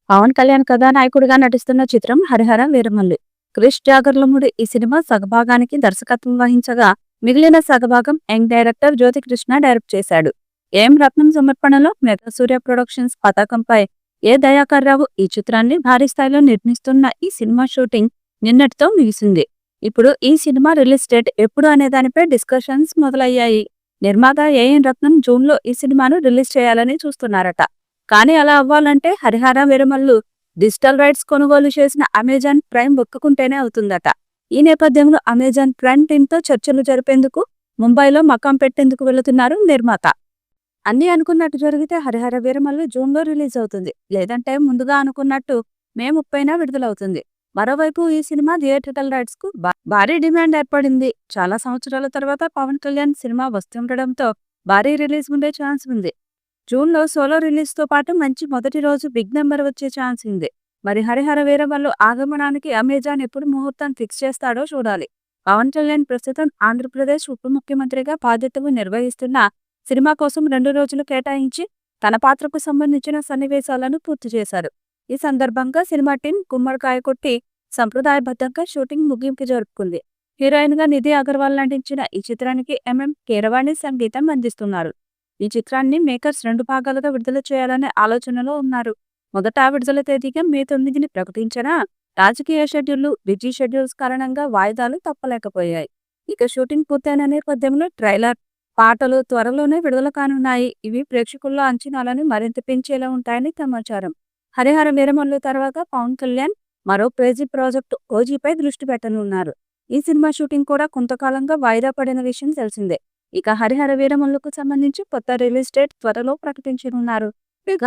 పవన్ కళ్యాణ్ కథానాయకుడిగా నటిస్తున్న చిత్రం హరిహర వీరమల్లి. క్రిష్ జాగర్లమూడి ఈ సినిమా సగభాగానికి దర్శకత్వం వహించగా, మిగిలిన సగభాగం యంగ్ డైరెక్టర్ జ్యోతికృష్ణ డైరెక్ట్ చేశాడు. ఏం రత్నం సమర్పణలో మెగా సూర్య ప్రొడక్షన్స్ పతాకంపై ఏ దయాకర్ రావు ఈ చిత్రాన్ని భారీ స్థాయిలో నిర్మిస్తున్న ఈ సినిమా షూటింగ్ నిన్నటితో ముగిసింది. ఇప్పుడు ఈ సినిమా రిలీజ్ డేట్ ఎప్పుడు అనే దానిపై డిస్కషన్స్ మొదలయ్యాయి. నిర్మాత ఏఎన్ రత్నం జూన్లో ఈ సినిమాను రిలీజ్ చేయాలని చూస్తున్నారట. కానీ అలా అవ్వాలంటే హరిహర వీరమల్లు డిజిటల్ రైట్స్ కొనుగోలు చేసిన అమెజాన్ ప్రైమ్ ఒప్పుకుంటేనే అవుతుందట. ఈ నేపథ్యంలో అమెజాన్ ప్రైమ్ టీంతో చర్చలు జరిపేందుకు ముంబైలో మకాం పెట్టేందుకు వెళుతున్నారు నిర్మాత. అన్ని అనుకున్నట్టు జరిగితే హరిహర వీరమల్లు జూన్లో రిలీజ్ అవుతుంది. లేదంటే ముందుగా అనుకున్నట్టు మే 30న విడుదలవుతుంది. మరోవైపు ఈ సినిమా థియేట్రికల్ రైట్స్ కు భారీ డిమాండ్ ఏర్పడింది. చాలా సంవత్సరాల తర్వాత పవన్ కళ్యాణ్ సినిమా వస్తుండటంతో భారీ రిలీజ్ ఉండే ఛాన్స్ ఉంది. జూన్లో సోలో రిలీజ్ తో పాటు మంచి మొదటి రోజు బిగ్ నెంబర్ వచ్చే ఛాన్స్ ఉంది. మరి హరిహర వీరమల్లు ఆగమనానికి అమెజాన్ ఎప్పుడు ముహూర్తం ఫిక్స్ చేస్తాడో చూడాలి. పవన్ కళ్యాణ్ ప్రస్తుతం ఆంధ్రప్రదేశ్ ఉప ముఖ్యమంత్రిగా బాధ్యతలు నిర్వహిస్తున్న సినిమా కోసం 2 రోజులు కేటాయించి తన పాత్రకు సంబంధించిన సన్నివేశాలను పూర్తి చేశారు. ఈ సందర్భంగా సినిమా టీం గుమ్మడికాయ కొట్టి సంప్రదాయబద్ధంగా షూటింగ్ ముగింపు జరుపుకుంది. హీరోయిన్ గా నిధి అగర్వాల్ నటించిన ఈ చిత్రానికి ఎంఎం కీరవాణి సంగీతం అందిస్తున్నారు. ఈ చిత్రాన్ని మేకర్స్ 2 భాగాలుగా విడుదల చేయాలనే ఆలోచనలో ఉన్నారు. మొదట విడుదల తేదీగా మే 9ని ప్రకటించినా రాజకీయ షెడ్యూళ్లు, బిజీ షెడ్యూల్స్ కారణంగా వాయిదాలు తప్పలేకపోయాయి. ఇక షూటింగ్ పూర్తయిన నేపథ్యంలో ట్రైలర్, పాటలు త్వరలోనే విడుదల కానున్నాయి. ఇవి ప్రేక్షకుల్లో అంచనాలను మరింత పెంచేలా ఉంటాయని సమాచారం. హరిహర వీరమల్లు తర్వాత పవన్ కళ్యాణ్ మరో క్రేజీ ప్రాజెక్టు ఓజీపై దృష్టి పెట్టనున్నారు. ఈ సినిమా షూటింగ్ కూడా కొంతకాలంగా వాయిదా పడిన విషయం తెలిసిందే. ఇక హరిహర వీరమల్లుకు సంబంధించి కొత్త రిలీజ్ డేట్ త్వరలో ప్రకటించనున్నారు.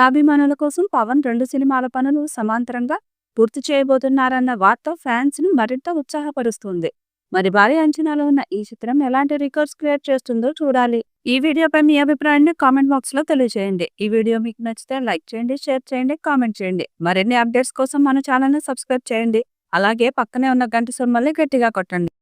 అభిమానుల కోసం పవన్ 2 సినిమాల పనులు సమాంతరంగా పూర్తి చేయబోతున్నారన్న వార్త ఫ్యాన్స్ ను మరింత ఉత్సాహపరుస్తుంది. మరి భారీ అంచనాలు ఉన్న ఈ చిత్రం ఎలాంటి రికార్డ్స్ క్రియేట్ చేస్తుందో చూడాలి. ఈ వీడియోపై మీ అభిప్రాయాన్ని కామెంట్ బాక్స్ లో తెలియజేయండి. ఈ వీడియో మీకు నచ్చితే లైక్ చేయండి, షేర్ చేయండి, కామెంట్ చేయండి. మరిన్ని అప్డేట్స్ కోసం మన ఛానల్ ని సబ్స్క్రైబ్ చేయండి. అలాగే పక్కనే ఉన్న గంట సింబల్ని గట్టిగా కొట్టండి.